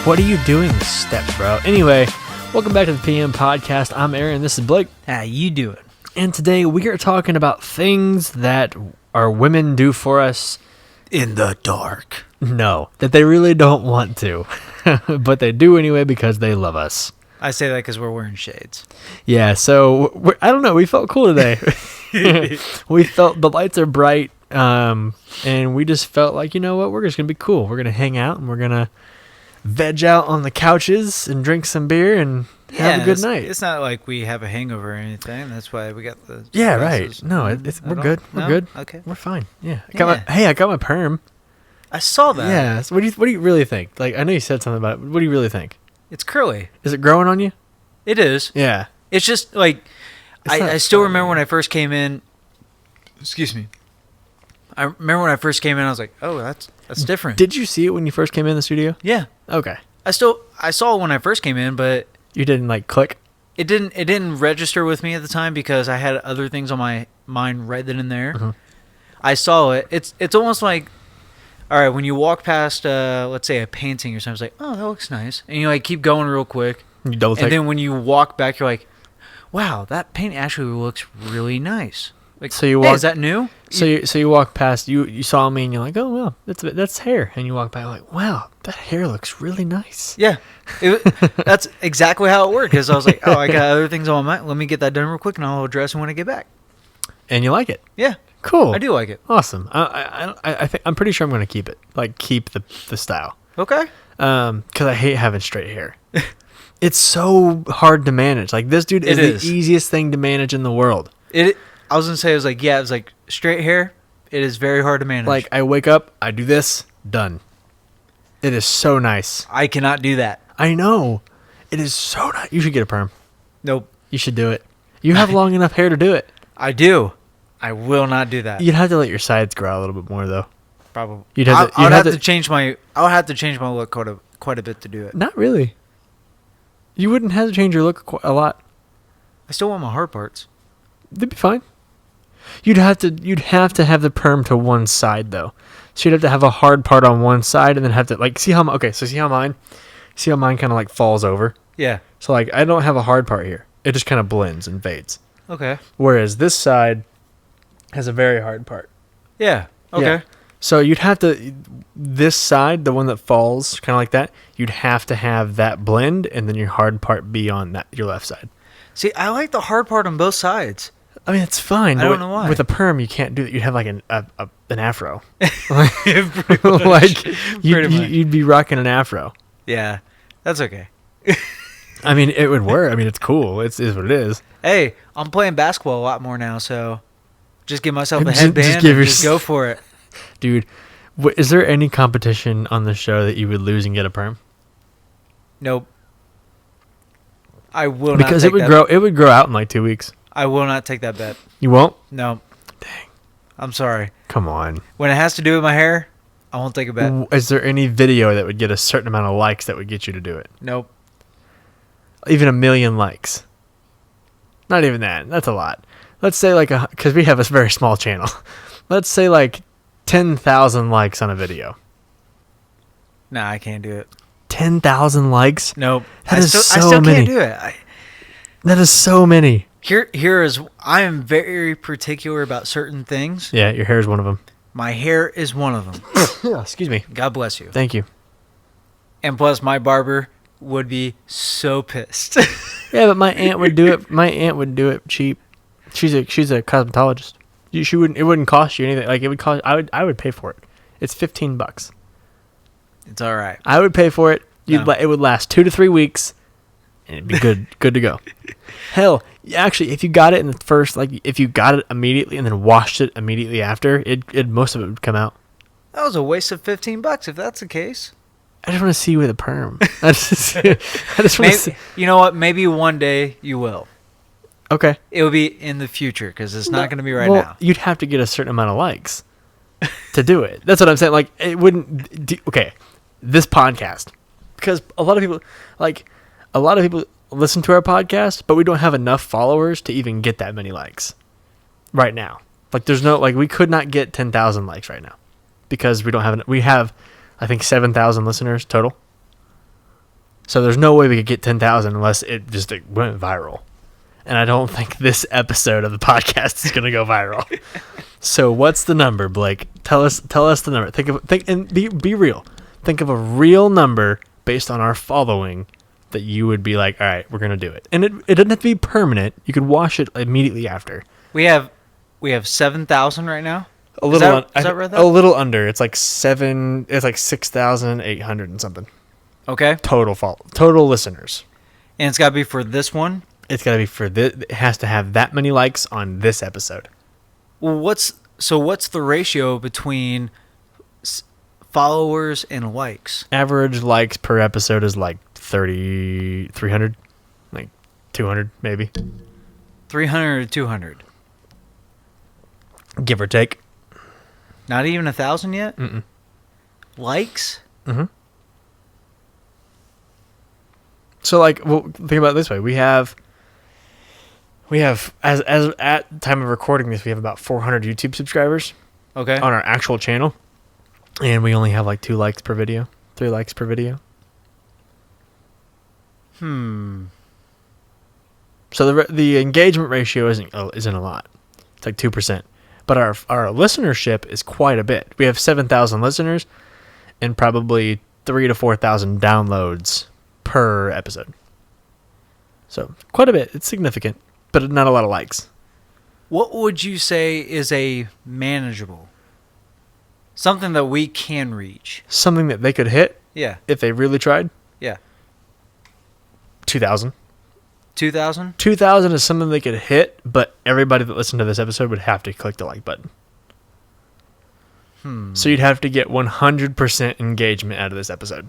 What are you doing, step bro? Anyway, welcome back to the PM Podcast. I'm Aaron. This is Blake. How you doing? And today we are talking about things that our women do for us In the dark. No, that they really don't want to, but they do anyway because they love us. I say that because we're wearing shades. Yeah, so I don't know. We felt cool today. We felt the lights are bright, and we just felt like, you know what? We're just gonna be cool. We're gonna hang out and we're gonna veg out on the couches and drink some beer and have a good night. It's not like we have a hangover or anything. That's why we got the right. No, we're good. We're good. Okay, we're fine. Yeah. I got my perm. I saw that. Yeah. So what do you really think? Like, I know you said something about it, but what do you really think? It's curly. Is it growing on you? It is. Yeah. It's just like I still remember when I first came in. Excuse me. I remember when I first came in. I was like, "Oh, that's different." Did you see it when you first came in the studio? Yeah. Okay. I saw it when I first came in, but You didn't like click? it didn't register with me at the time because I had other things on my mind right then and there. Mhm. I saw it. It's almost like, all right, when you walk past, let's say a painting or something, it's like, oh, that looks nice, and you like keep going real quick, You double take? and then when you walk back, you're like, wow, that paint actually looks really nice. Like, So you hey, walk- is that new? So you walk past, you saw me and you're like, oh, well, that's hair. And you walk by like, wow, that hair looks really nice. Yeah, that's exactly how it worked. Because I was like, oh, I got other things on my mind. Let me get that done real quick, and I'll address it when I get back. And you like it. Yeah, Cool. I do like it. Awesome. I think I'm pretty sure I'm going to keep it. Like, keep the style. Okay. Because I hate having straight hair. It's so hard to manage. Like, this dude is the easiest thing to manage in the world. I was gonna say, it was like straight hair. It is very hard to manage. Like, I wake up, I do this, done. It is so nice. I cannot do that. I know. It is so nice. You should get a perm. Nope. You should do it. You have long enough hair to do it. I do. I will not do that. You'd have to let your sides grow out a little bit more, though. Probably. I would have to change my. I would have to change my look quite a bit to do it. Not really. You wouldn't have to change your look a lot. I still want my hard parts. They'd be fine. You'd have to have the perm to one side though. So you'd have to have a hard part on one side and then have to like see how mine kind of like falls over. Yeah. So like I don't have a hard part here. It just kind of blends and fades. Okay. Whereas this side has a very hard part. Yeah. Okay. Yeah. So you'd have to this side, the one that falls kind of like that, you'd have to have that blend and then your hard part be on your left side. See, I like the hard part on both sides. I mean, it's fine. I don't know why. With a perm, you can't do that. You'd have like an afro. Pretty much. Like Pretty much. you'd be rocking an afro. Yeah, that's okay. I mean, it would work. I mean, it's cool. It is what it is. Hey, I'm playing basketball a lot more now, so just give myself a Just headband give and just go for it. Dude, is there any competition on the show that you would lose and get a perm? Nope. I will Because not it would grow. It would grow out in like 2 weeks. I will not take that bet. You won't? No. Dang. I'm sorry. Come on. When it has to do with my hair, I won't take a bet. Is there any video that would get a certain amount of likes that would get you to do it? Nope. Even 1 million likes. Not even that. That's a lot. Let's say like because we have a very small channel. Let's say like 10,000 likes on a video. Nah, I can't do it. 10,000 likes? Nope. That is so I still many. can't do it. That is so many. Here is, I am very particular about certain things. Yeah, your hair is one of them. My hair is one of them. Yeah, excuse me. God bless you. Thank you. And plus, my barber would be so pissed. Yeah, but my aunt would do it. My aunt would do it cheap. She's a cosmetologist. She wouldn't. It wouldn't cost you anything. Like it would cost. I would pay for it. It's $15. It's all right. I would pay for it. No. It would last 2 to 3 weeks, and it'd be good to go. Hell, actually, if you got it in the first, like if you got it immediately and then washed it immediately after, it most of it would come out. That was a waste of $15 if that's the case. I just want to see you with a perm. I just want to see. You know what? Maybe one day you will. Okay. It will be in the future because it's not going to be right now. You'd have to get a certain amount of likes to do it. That's what I'm saying. Like, it wouldn't. Okay, this podcast, because a lot of people listen to our podcast, but we don't have enough followers to even get that many likes right now. Like, there's no we could not get 10,000 likes right now because we don't have. We have, I think, 7,000 listeners total. So there's no way we could get 10,000 unless it just went viral. And I don't think this episode of the podcast is going to go viral. So what's the number, Blake? Tell us the number. Think and be real. Think of a real number based on our following that you would be like, all right, we're going to do it. And it doesn't have to be permanent. You could wash it immediately after. We have 7,000 right now. A little is that right? A little under. It's like 6,800 and something. Okay. Total listeners. And it's got to be for this one. It's got to be for this. It has to have that many likes on this episode. Well, what's the ratio between followers and likes? Average likes per episode is like 300, like 200 maybe. 300 to 200. Give or take. Not even 1,000 yet? Mm-mm. Likes? Mm-hmm. So, like, well, think about it this way. We have as at time of recording this, we have about 400 YouTube subscribers. Okay. On our actual channel, and we only have like 2 likes per video, 3 likes per video. So the engagement ratio isn't a lot. It's like 2%, but our listenership is quite a bit. We have 7,000 listeners, and probably 3,000 to 4,000 downloads per episode. So quite a bit. It's significant, but not a lot of likes. What would you say is a manageable? Something that we can reach. Something that they could hit? Yeah. If they really tried? Yeah. 2,000. 2,000? 2,000 is something they could hit, but everybody that listened to this episode would have to click the like button. So you'd have to get 100% engagement out of this episode.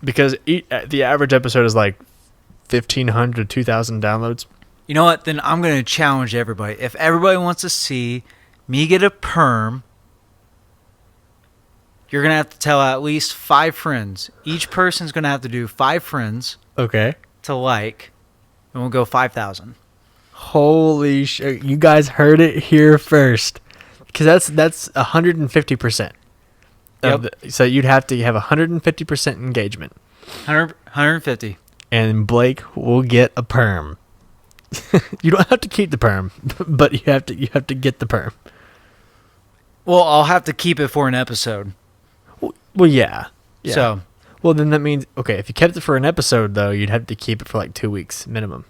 Because the average episode is like 1,500 to 2,000 downloads. You know what? Then I'm going to challenge everybody. If everybody wants to see me get a perm, you're going to have to tell at least 5 friends. Each person's going to have to do 5 friends. Okay. To like, and we'll go 5,000. Holy shit. You guys heard it here first. Because that's 150%. Yep. So you'd have to have 150% engagement. 150. And Blake will get a perm. You don't have to keep the perm, but you have to get the perm. Well, I'll have to keep it for an episode. Well, yeah. So, well, then that means, okay, if you kept it for an episode, though, you'd have to keep it for like 2 weeks minimum.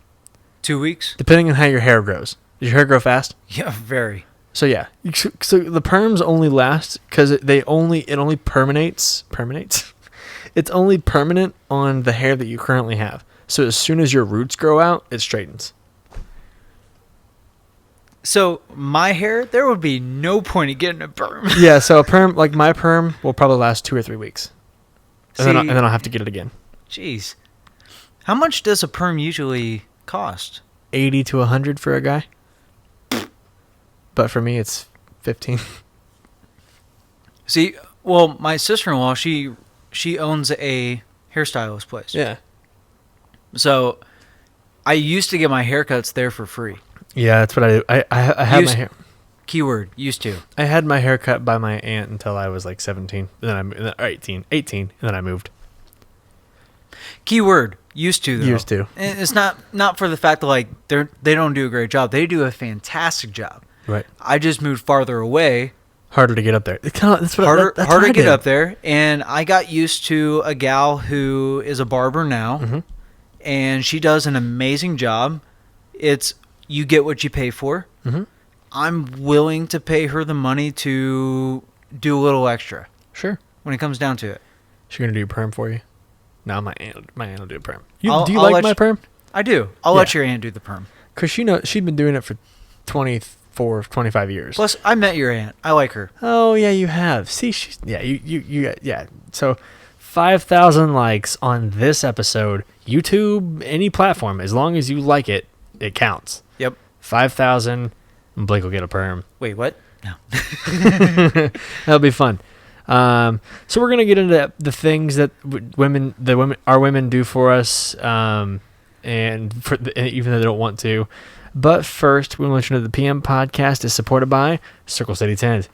2 weeks? Depending on how your hair grows. Does your hair grow fast? Yeah, very. So, yeah. So the perms only last because it only permanates. It's only permanent on the hair that you currently have. So as soon as your roots grow out, it straightens. So my hair, there would be no point in getting a perm. Yeah, so a perm, like my perm, will probably last 2 or 3 weeks. And then I'll have to get it again. Jeez. How much does a perm usually cost? 80 to 100 for a guy. But for me, it's 15. See, well, my sister-in-law, she owns a hairstylist place. Yeah. So I used to get my haircuts there for free. Yeah, that's what I do. I had my hair. Keyword, used to. I had my hair cut by my aunt until I was like 17. Then 18, and then I moved. Keyword, used to though. Used to. And it's not for the fact that like they don't do a great job. They do a fantastic job. Right. I just moved farther away. Harder to get up there. That's what harder that's harder what to get did. up there, and I got used to a gal who is a barber now, and she does an amazing job. It's you get what you pay for. Mm-hmm. I'm willing to pay her the money to do a little extra. Sure. When it comes down to it. She's gonna do a perm for you. No, my aunt will do a perm. Do I'll you like my perm? I do. I'll let your aunt do the perm. Cause she's been doing it for 25 years. Plus, I met your aunt. I like her. Oh yeah, you have. See, yeah. So 5,000 likes on this episode. YouTube, any platform, as long as you like it, it counts. Yep. 5,000, and Blake will get a perm. Wait, what? No. That'll be fun. So we're gonna get into the things that our women do for us, and even though they don't want to. But first, we want to let you know the PM podcast is supported by Circle City Tent.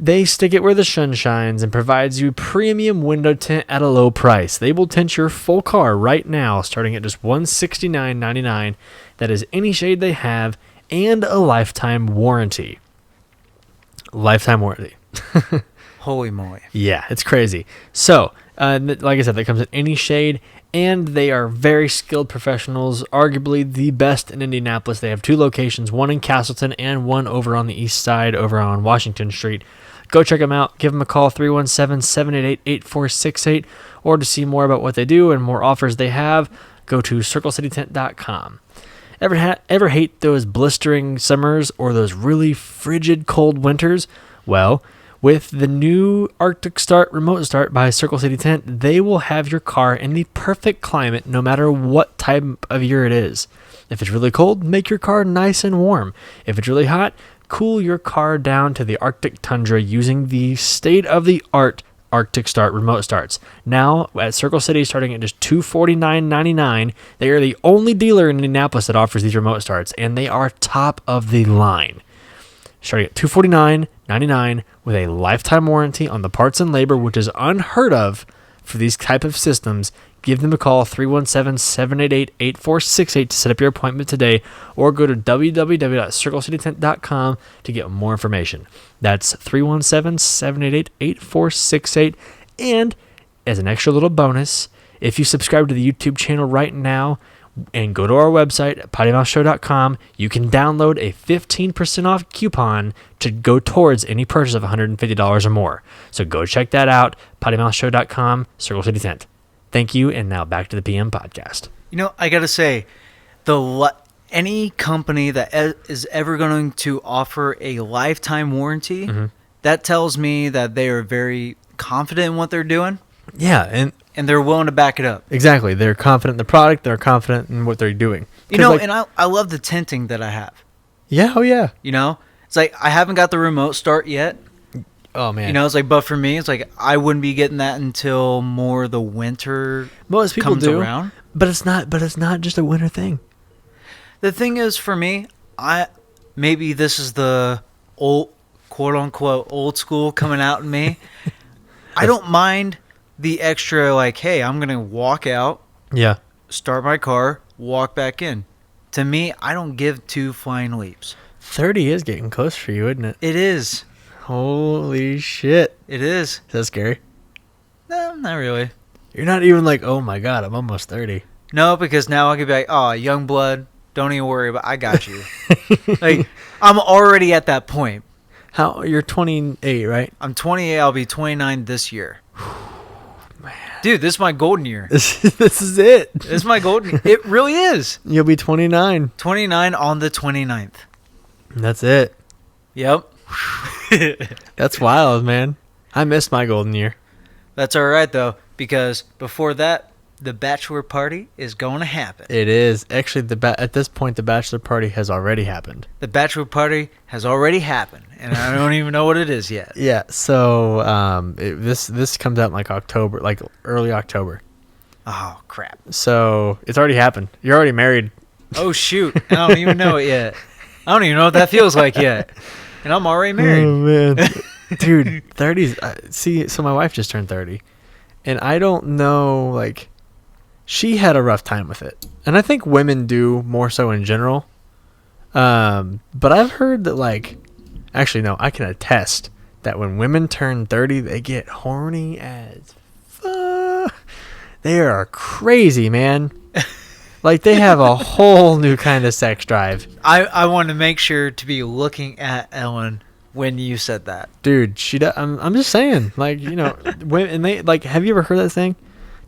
They stick it where the sun shines and provides you premium window tint at a low price. They will tint your full car right now, starting at just $169.99. That is any shade they have, and a lifetime warranty. Lifetime warranty. Holy moly. Yeah, it's crazy. So, like I said, that comes in any shade, and they are very skilled professionals, arguably the best in Indianapolis. They have 2 locations, one in Castleton and one over on the east side, over on Washington Street. Go check them out. Give them a call, 317-788-8468, or to see more about what they do and more offers they have, go to circlecitytent.com. Ever hate those blistering summers or those really frigid cold winters? Well, with the new Arctic Start Remote Start by Circle City Tent, they will have your car in the perfect climate no matter what time of year it is. If it's really cold, make your car nice and warm. If it's really hot, cool your car down to the Arctic tundra using the state-of-the-art Arctic Start Remote Starts. Now, at Circle City, starting at just $249.99, they are the only dealer in Indianapolis that offers these remote starts, and they are top of the line. Starting at $249.99 with a lifetime warranty on the parts and labor, which is unheard of for these type of systems. Give them a call, 317-788-8468 to set up your appointment today, or go to www.circlecitytent.com to get more information. That's 317-788-8468. And as an extra little bonus, if you subscribe to the YouTube channel right now and go to our website at pottymouthshow.com, you can download a 15% off coupon to go towards any purchase of $150 or more. So go check that out, pottymouthshow.com, Circle City Tent. Thank you, and now back to the PM podcast. You know, I got to say, any company that is ever going to offer a lifetime warranty, that tells me that they are very confident in what they're doing. Yeah, and they're willing to back it up. Exactly. They're confident in the product. They're confident in what they're doing. You know, and I love the tinting that I have. Yeah, oh yeah. You know, it's like I haven't got the remote start yet. Oh man. You know, it's like, but for me, it's like I wouldn't be getting that until more the winter. Most people comes do, around. But it's not just a winter thing. The thing is, for me, maybe this is the old, quote unquote, old school coming out in me. I don't mind the extra, like, hey, I'm gonna walk out, start my car, walk back in. To me, I don't give 2 flying leaps. 30 is getting close for you, isn't it? It is. Holy shit. It is. Is that scary? No, not really. You're not even like, oh my God, I'm almost 30. No, because now I could be like, oh, young blood, don't even worry about it. I got you. Like, I'm already at that point. You're 28, right? I'm 28. I'll be 29 this year. Man. Dude, this is my golden year. This is it. This is my golden. It really is. You'll be 29. 29 on the 29th. That's it. Yep. That's wild, man. I missed my golden year. That's all right, though, because before that, the bachelor party is going to happen. It is. Actually, at this point, the bachelor party has already happened. The bachelor party has already happened, and I don't even know what it is yet. Yeah, so this comes out in like October, like early October. Oh, crap. So it's already happened. You're already married. Oh, shoot. I don't even know it yet. I don't even know what that feels like yet. And I'm already married. Oh, man. Dude, 30s. See, so my wife just turned 30. And I don't know, like, she had a rough time with it. And I think women do more so in general. But I've heard that, like, actually, no, I can attest that when women turn 30, they get horny as fuck. They are crazy, man. Like, they have a whole new kind of sex drive. I want to make sure to be looking at Ellen when you said that. Dude, I'm just saying, like, you know, women, and they, like, have you ever heard that thing?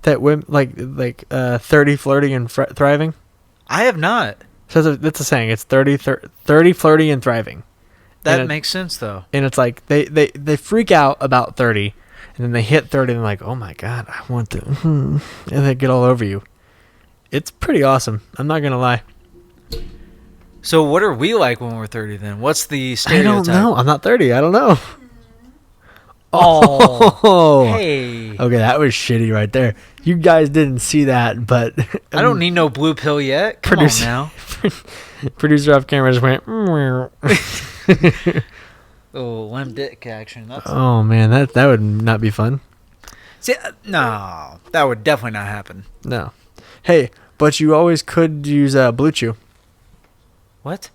That women, like 30 flirty and thriving? I have not. So that's a saying. It's 30 flirty and thriving. That makes sense, though. And it's like, they freak out about 30, and then they hit 30, and they're like, oh my God, I want to, and they get all over you. It's pretty awesome. I'm not going to lie. So what are we like when we're 30 then? What's the stereotype? I don't know. I'm not 30. I don't know. Oh. Hey. Okay, that was shitty right there. You guys didn't see that, but... I don't need no blue pill yet. Come on now. Producer off camera just went... Oh, limp dick action. That's Oh man, that would not be fun. See, no, that would definitely not happen. No. Hey, but you always could use Blue Chew. What?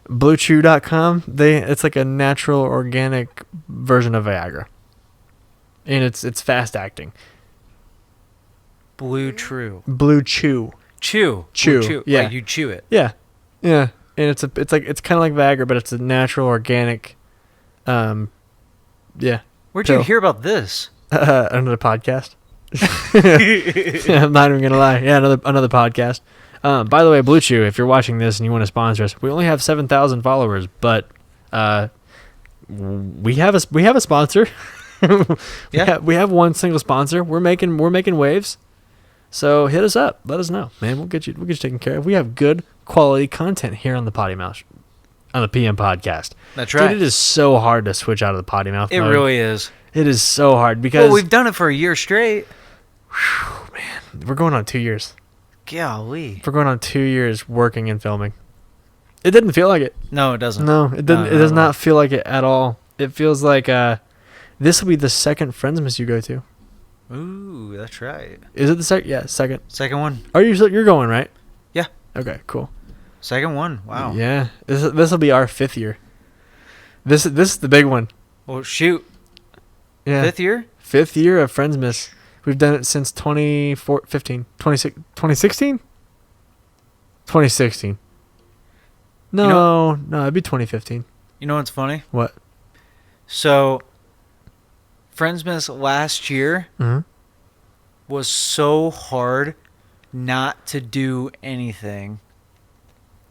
BlueChew.com. It's like a natural, organic version of Viagra, and it's fast acting. Blue Chew. Blue Chew. Chew. Chew. Blue chew. Yeah. Like you chew it. Yeah, yeah, and it's kind of like Viagra, but it's a natural, organic. Yeah. Where'd So- you hear about this? Another podcast. I'm not even gonna lie. Yeah, another podcast. By the way, Blue Chew, if you're watching this and you want to sponsor us, we only have 7,000 followers, but we have a sponsor. Yeah. we have one single sponsor. We're making waves. So hit us up. Let us know, man. We'll get you taken care of. We have good quality content here on the Potty Mouth, on the PM podcast. That's right. Dude, it is so hard to switch out of the Potty Mouth. It mode. really is. It is so hard because Well, we've done it for a year straight. we're going on 2 years. Golly. We're going on 2 years working and filming. It didn't feel like it. No, it doesn't. No, it didn't. No, It does not at all. not feel like it at all. It feels like this will be the second Friendsmas you go to. Ooh, that's right. Is it the second? Yeah, second. Second one. Are you? You're going, right? Yeah. Okay. Cool. Second one. Wow. Yeah. This will be our 5th year. This is the big one. Well, shoot. Yeah. 5th year? 5th year of Friendsmas. We've done it since 2016. 2016? 2016. No, no, it'd be 2015. You know what's funny? What? So, Friendsmas last year Mm-hmm. was so hard not to do anything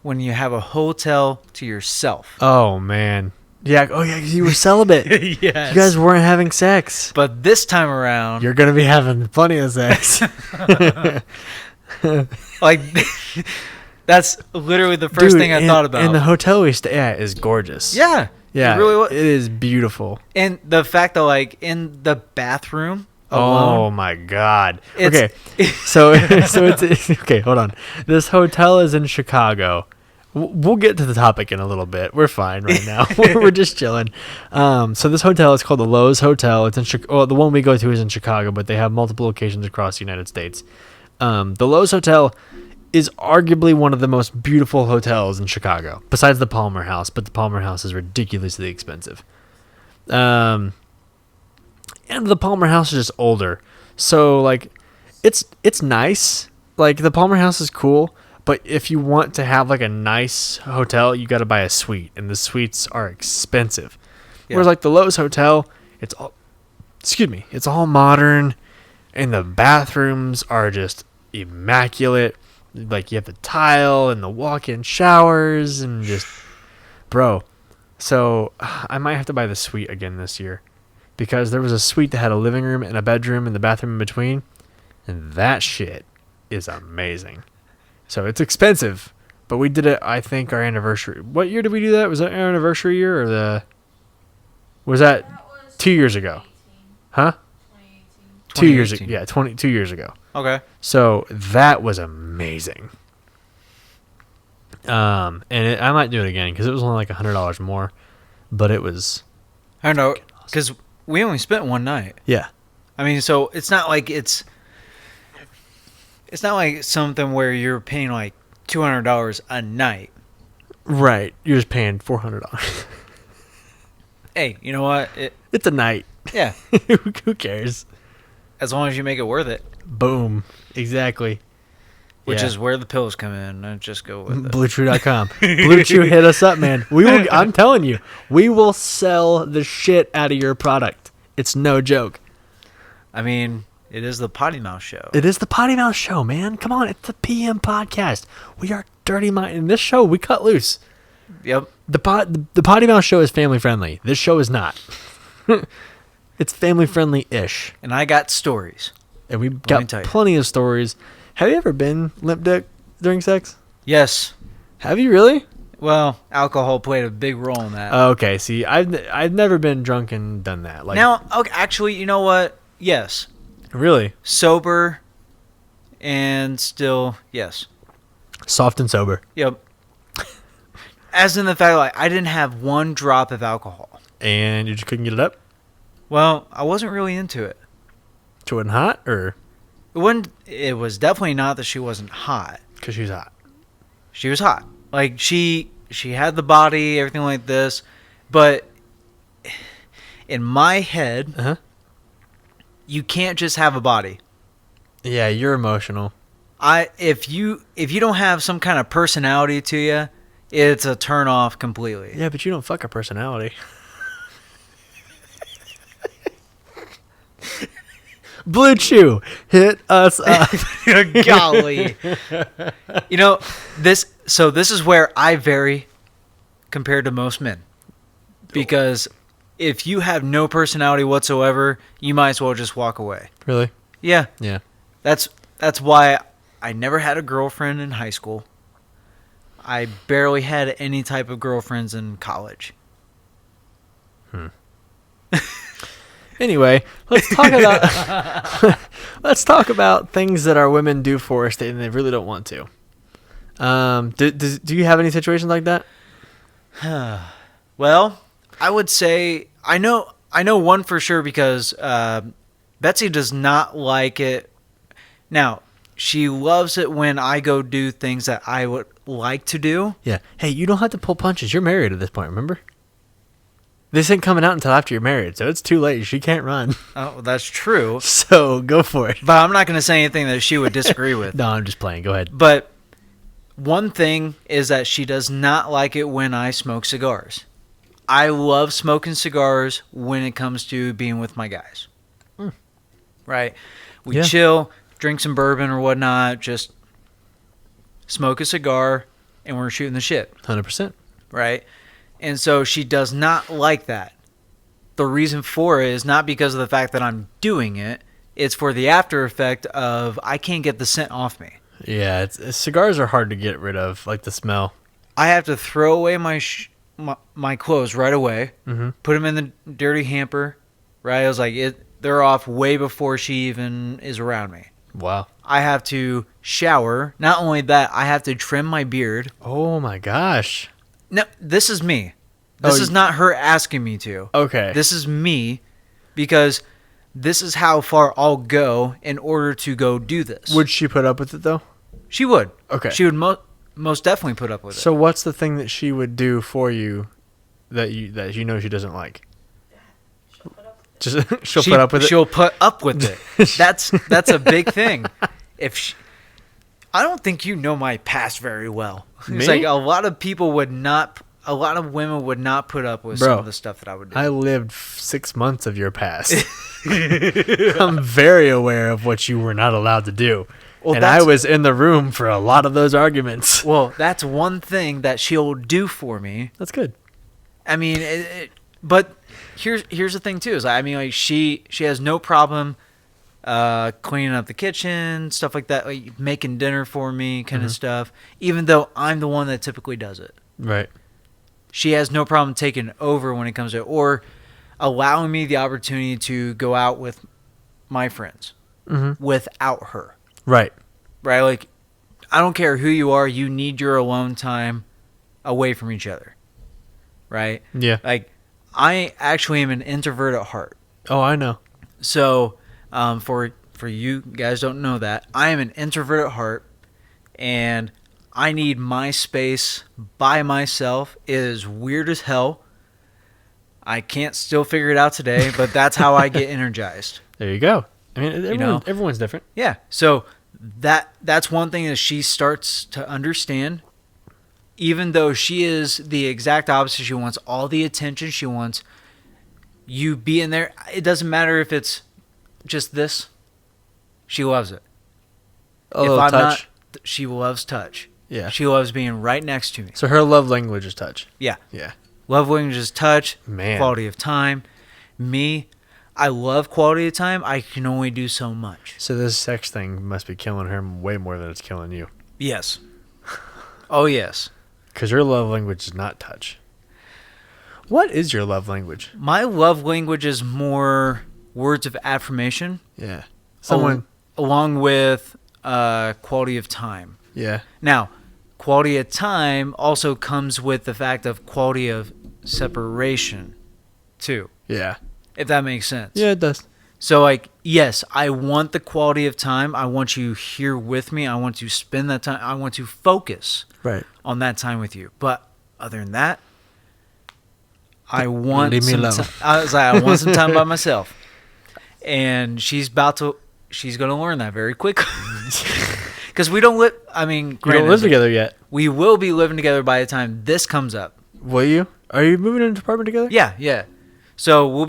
when you have a hotel to yourself. Oh man. Yeah. Oh yeah. 'Cause you were celibate. Yes. You guys weren't having sex. But this time around, You're gonna be having plenty of sex. like, that's literally the first thing I thought about. And the hotel we stay at is gorgeous. Yeah. Yeah. It really was. It is beautiful. And the fact that, like, in the bathroom Oh alone, my god. It's- Okay. So it's okay. Hold on. This hotel is in Chicago. We'll get to the topic in a little bit. We're fine right now. We're just chilling. So this hotel is called the Lowe's Hotel. It's in the one we go to is in Chicago, but they have multiple locations across the United States. The Lowe's Hotel is arguably one of the most beautiful hotels in Chicago, besides the Palmer House. But the Palmer House is ridiculously expensive. And the Palmer House is just older, so like, it's nice. Like the Palmer House is cool, but if you want to have like a nice hotel, you got to buy a suite, and the suites are expensive. Yeah. Whereas like the Lowe's Hotel, it's all modern, and the bathrooms are just immaculate. Like you have the tile and the walk-in showers and just, bro. So I might have to buy the suite again this year, because there was a suite that had a living room and a bedroom and the bathroom in between, and that shit is amazing. So it's expensive, but we did it, I think, our anniversary. What year did we do that? Was that our anniversary year, or was that 2 years ago? Huh? 2 years ago. 2018. Yeah, 22 years ago. Okay. So that was amazing. And I might do it again because it was only like $100 more, but it was, I don't know, because we only spent one night. yeah. I mean, so it's not like something where you're paying like $200 a night. Right. You're just paying $400. Hey, you know what? It's a night. Yeah, Who cares? as long as you make it worth it, Boom. Exactly. which Yeah. is where the pills come in. I just go with it. BlueChew.com. Blue Chew, hit us up, man. I'm telling you, we will sell the shit out of your product. It's no joke. I mean, it is the Potty Mouth Show. It is the Potty Mouth Show, man. Come on, it's the PM podcast. We are dirty mind. In this show, we cut loose. Yep. The Potty Mouth Show is family friendly. This show is not. It's family friendly ish, And I got stories. and we've me got tell you. plenty of stories. Have you ever been limp dick during sex? Yes. Have you really? Well, alcohol played a big role in that. Okay. See, I've never been drunk and done that. Like, Now, okay, actually, you know what? Yes. really, Sober and still, yes. soft and sober. Yep. As in the fact, like, I didn't have one drop of alcohol. And you just couldn't get it up? Well, I wasn't really into it. She wasn't hot, or It was definitely not that she wasn't hot. because she was hot? She was hot. Like, she had the body, everything like this. But in my head, Uh-huh. you can't just have a body. Yeah, you're emotional. If you don't have some kind of personality to you, it's a turn off completely. Yeah, but you don't fuck a personality. Blue Chew, hit us up. Golly. You know, this is where I vary compared to most men. Because if you have no personality whatsoever, you might as well just walk away. Really? Yeah. Yeah. That's why I never had a girlfriend in high school. I barely had any type of girlfriends in college. Anyway, let's talk about things that our women do for us and they really don't want to. Do you have any situations like that? Well, I would say I know one for sure because Betsy does not like it. Now, she loves it when I go do things that I would like to do. Yeah. Hey, you don't have to pull punches. You're married at this point, remember? This ain't coming out until after you're married, so it's too late. She can't run. Oh, that's true. So go for it. But I'm not going to say anything that she would disagree with. No, I'm just playing. Go ahead. But one thing is that she does not like it when I smoke cigars. I love smoking cigars when it comes to being with my guys. Right? We chill, drink some bourbon or whatnot, just smoke a cigar, and we're shooting the shit. 100%. Right? And so she does not like that. The reason for it is not because of the fact that I'm doing it. It's for the after effect of I can't get the scent off me. Yeah, cigars are hard to get rid of, like the smell. I have to throw away my clothes right away, put them in the dirty hamper, right? I was like, they're off way before she even is around me. Wow. I have to shower. Not only that, I have to trim my beard. Oh my gosh. No, this is me. This is not her asking me to. Okay. This is me because this is how far I'll go in order to go do this. Would she put up with it though? She would. Okay. She would most definitely put up with it. So what's the thing that she would do for you that you know she doesn't like? She'll put up with it. She'll put up with it. That's a big thing. I don't think you know my past very well. It's like a lot of women would not put up with some of the stuff that I would do. I lived 6 months of your past. I'm very aware of what you were not allowed to do. Well, and I was in the room for a lot of those arguments. Well, that's one thing that she'll do for me. That's good. I mean, but here's the thing too. Is I mean, like she has no problem cleaning up the kitchen, stuff like that, like making dinner for me, kind of stuff. Even though I'm the one that typically does it. Right. She has no problem taking over when it comes to it, or allowing me the opportunity to go out with my friends without her. Right. Right? Like, I don't care who you are, you need your alone time away from each other. Right? Yeah. Like, I actually am an introvert at heart. Oh, I know. So, for you guys don't know that, I am an introvert at heart, and I need my space by myself. It is weird as hell. I can't still figure it out today, but that's how I get energized. There you go. I mean, everyone's different. Yeah. So that's one thing that she starts to understand. Even though she is the exact opposite, she wants all the attention. She wants you being there. It doesn't matter if it's just this. She loves it. If I'm touch. She loves touch. Yeah. She loves being right next to me. So her love language is touch. Yeah. Yeah. Love language is touch. Man. Quality of time. Me, I love quality of time. I can only do so much. So this sex thing must be killing her way more than it's killing you. Yes. Oh, yes. Because your love language is not touch. What is your love language? My love language is more words of affirmation. Yeah. Along with quality of time. Yeah. Now, quality of time also comes with the fact of quality of separation too. Yeah. If that makes sense. Yeah, it does. So, like, yes, I want the quality of time. I want you here with me. I want to spend that time. I want to focus on that time with you. But other than that, I want Leave me alone. I was like, I want some time by myself. And she's going to learn that very quickly. Because we don't live, I mean, You don't live together yet. We will be living together by the time this comes up. Will you? Are you moving into an apartment together? Yeah. So we'll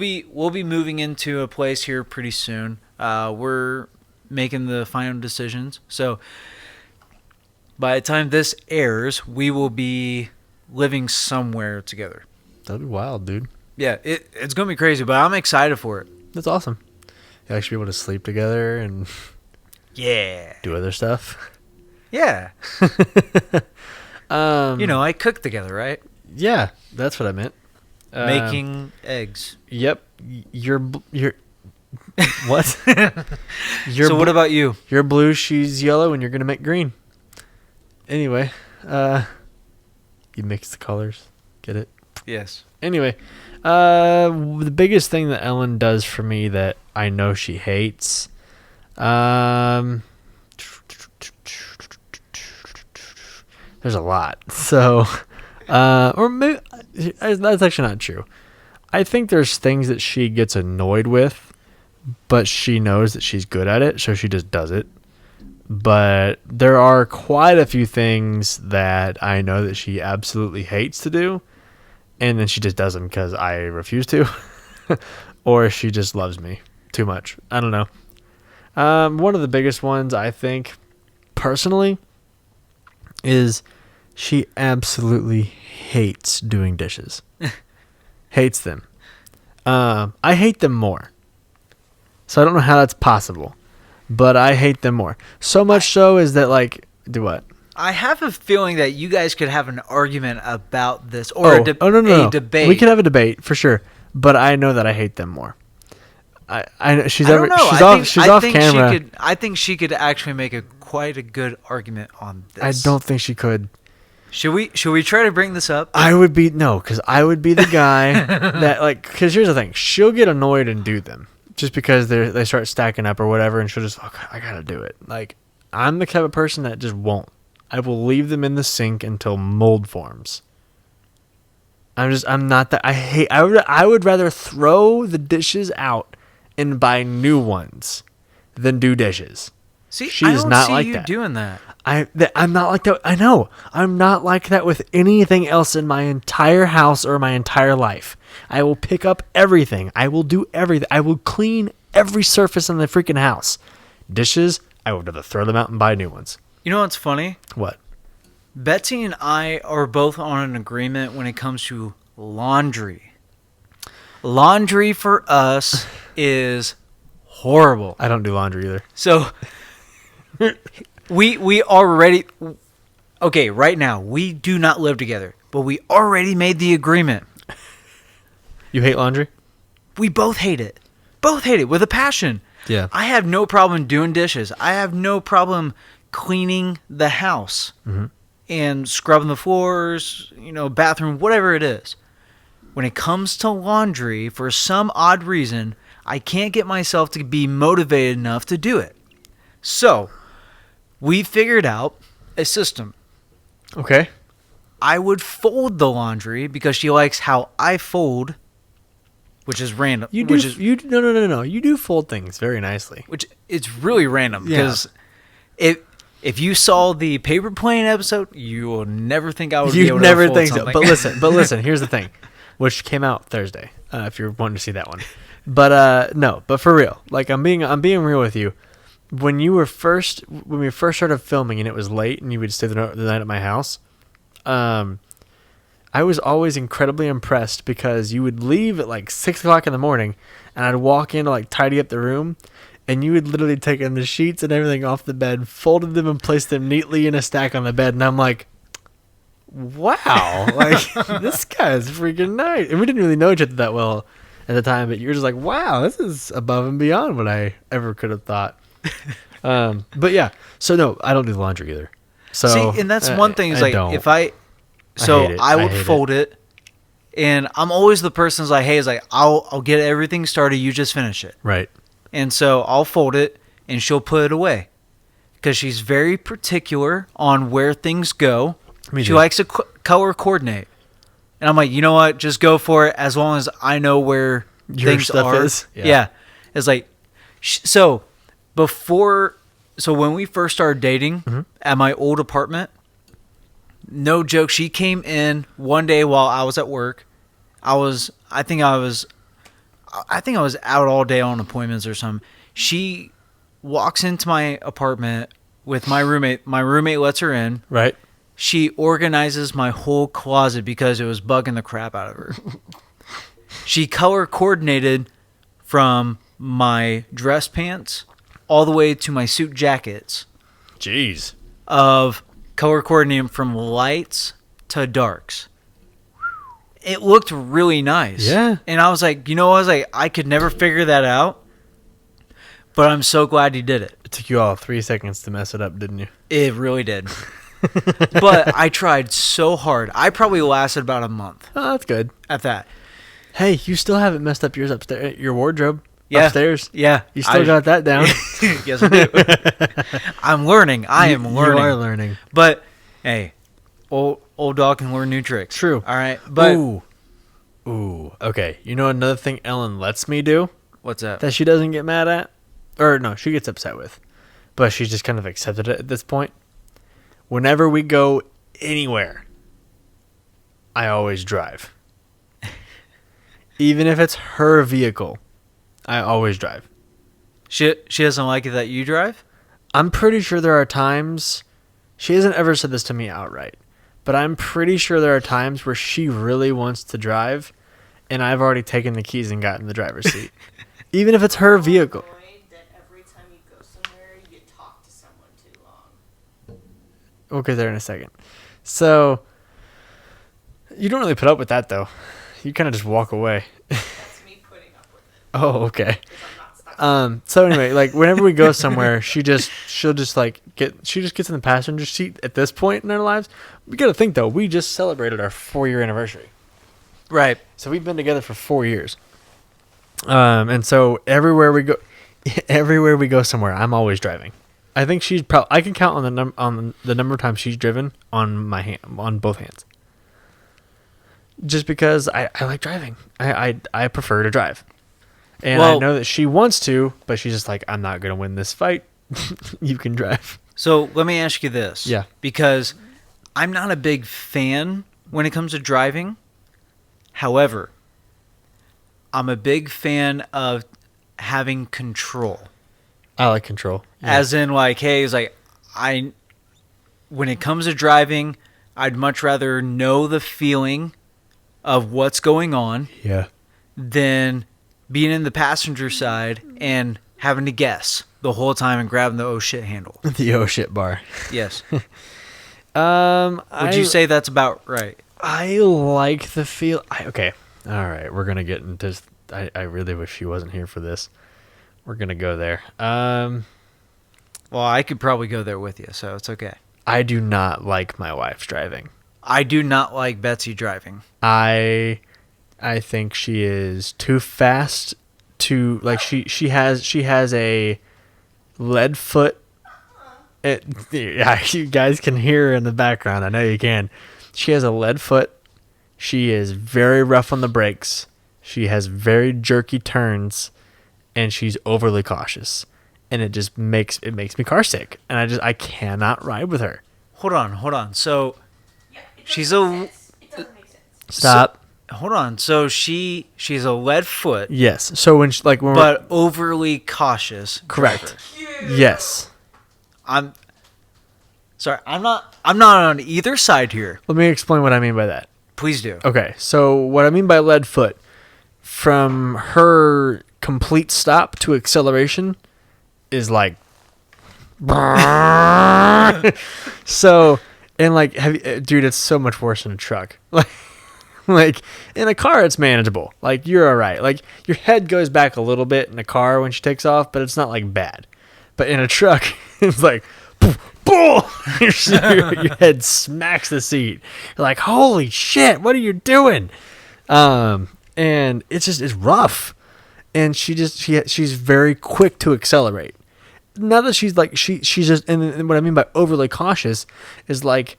be moving into a place here pretty soon. We're making the final decisions. So by the time this airs, we will be living somewhere together. That'd be wild, dude. Yeah, it's gonna be crazy, but I'm excited for it. That's awesome. You actually be able to sleep together and do other stuff. Yeah. I cook together, right? Yeah, that's what I meant. Making eggs. Yep. You're what? So what about you? You're blue, she's yellow, and you're gonna make green. Anyway, you mix the colors. Get it? Yes. Anyway, the biggest thing that Ellen does for me that I know she hates, there's a lot. So, or maybe that's actually not true. I think there's things that she gets annoyed with, but she knows that she's good at it, so she just does it. But there are quite a few things that I know that she absolutely hates to do, and then she just does them because I refuse to, or she just loves me too much. I don't know. One of the biggest ones, I think, personally, is she absolutely hates doing dishes. Hates them. I hate them more. So I don't know how that's possible, but I hate them more. So much so is that, like, do what? I have a feeling that you guys could have an argument about this, or a debate. We could have a debate for sure, but I know that I hate them more. I know she's don't know. She's off camera. I think she could actually make quite a good argument on this. I don't think she could. Should we try to bring this up? Because I would be the guy that, like, because here's the thing, she'll get annoyed and do them just because they start stacking up or whatever, and she'll just, I gotta do it. Like, I'm the type of person that just won't. I will leave them in the sink until mold forms. I'm not that. I would rather throw the dishes out and buy new ones than do dishes. See, she I is don't not see like you that. doing that. I'm not like that. I know. I'm not like that with anything else in my entire house or my entire life. I will pick up everything. I will do everything. I will clean every surface in the freaking house. Dishes, I would rather throw them out and buy new ones. You know what's funny? What? Betsy and I are both on an agreement when it comes to laundry. Laundry for us is horrible. I don't do laundry either. So we already, okay, right now we do not live together, but we already made the agreement. You hate laundry? We both hate it. Both hate it with a passion. Yeah. I have no problem doing dishes. I have no problem cleaning the house and scrubbing the floors, bathroom, whatever it is. When it comes to laundry, for some odd reason, I can't get myself to be motivated enough to do it. So, we figured out a system. Okay. I would fold the laundry because she likes how I fold, which is random. No. You do fold things very nicely. Which it's really random because if you saw the paper plane episode, you will never think I would be able to fold something. So. But listen, here's the thing, which came out Thursday. If you're wanting to see that one, but no, but for real, like I'm being real with you. When we first started filming and it was late and you would stay the night at my house, I was always incredibly impressed because you would leave at like 6 o'clock in the morning and I'd walk in to like tidy up the room and you would literally take the sheets and everything off the bed, folded them and placed them neatly in a stack on the bed. And I'm like, wow, like this guy is freaking nice. And we didn't really know each other that well at the time, but you're just like, wow, this is above and beyond what I ever could have thought. But yeah, so no, I don't do laundry either. So see, and that's one thing is like don't. if I would fold it And I'm always the person who's like, hey, I'll get everything started. You just finish it. Right. And so I'll fold it and she'll put it away because she's very particular on where things go. She likes to color coordinate. And I'm like, you know what? Just go for it as long as I know where Your things stuff are. is? Yeah. It's like, so when we first started dating at my old apartment, no joke, she came in one day while I was at work. I think I was out all day on appointments or something. She walks into my apartment with my roommate. My roommate lets her in. Right. She organizes my whole closet because it was bugging the crap out of her. She color coordinated from my dress pants all the way to my suit jackets. Jeez. Of color coordinating from lights to darks. It looked really nice. Yeah. And I was like, I could never figure that out. But I'm so glad you did it. It took you all 3 seconds to mess it up, didn't you? It really did. But I tried so hard. I probably lasted about a month Oh, that's good. at that. Hey, you still haven't messed up yours upstairs. Your wardrobe Yeah. upstairs. Yeah. You still got that down. Yes, I do. I'm learning. I am learning. You are learning. But, hey, old dog can learn new tricks. True. All right. But Ooh. Okay. You know another thing Ellen lets me do what's that? that she doesn't get mad at? Or no, she gets upset with. But she's just kind of accepted it at this point. Whenever we go anywhere, I always drive. Even if it's her vehicle, I always drive. She doesn't like it that you drive? I'm pretty sure there are times, she hasn't ever said this to me outright, but I'm pretty sure there are times where she really wants to drive, and I've already taken the keys and gotten the driver's seat. Even if it's her vehicle. That every time you go somewhere, you talk to someone too long. We'll get there in a second. So, you don't really put up with that, though. You kind of just walk away. That's me putting up with it. Oh, okay. 'Cause I'm not stuck. So anyway, like whenever we go somewhere, she'll just gets in the passenger seat at this point in our lives. We got to think though, we just celebrated our 4-year anniversary. Right. So we've been together for 4 years. And so everywhere we go somewhere, I'm always driving. I think I can count on the number of times she's driven on both hands. Just because I like driving. I prefer to drive. And I know that she wants to, but she's just like, I'm not going to win this fight. You can drive. So let me ask you this. Yeah. Because I'm not a big fan when it comes to driving. However, I'm a big fan of having control. I like control. Yeah. As in, like, hey, it's like, when it comes to driving, I'd much rather know the feeling of what's going on Yeah. than being in the passenger side and having to guess the whole time and grabbing the oh shit handle. The oh shit bar. Yes. Would you say that's about right? I like the feel. Okay. All right. We're going to get into this. I really wish she wasn't here for this. We're going to go there. Well, I could probably go there with you, so it's okay. I do not like my wife's driving. I do not like Betsy driving. I think she is too fast to like she has a lead foot. Yeah, you guys can hear her in the background. I know you can. She has a lead foot. She is very rough on the brakes. She has very jerky turns, and she's overly cautious. And it just makes me car sick. And I cannot ride with her. Hold on. So Yeah, it She's doesn't a- make sense. It doesn't make sense. Stop. hold on. So she's a lead foot, Yes. So when but overly cautious. correct. driver. Yes. I'm sorry. I'm not on either side here. Let me explain what I mean by that. Please do. Okay, so what I mean by lead foot, from her complete stop to acceleration, is like, so, and like, dude, it's so much worse in a truck. Like in a car, it's manageable. Like you're all right. Like your head goes back a little bit in a car when she takes off, but it's not like bad. But in a truck, it's like, boom, boom. Your head smacks the seat. You're like, holy shit, what are you doing? And it's rough. And she's very quick to accelerate. Not that she's like, she's just, and what I mean by overly cautious is like,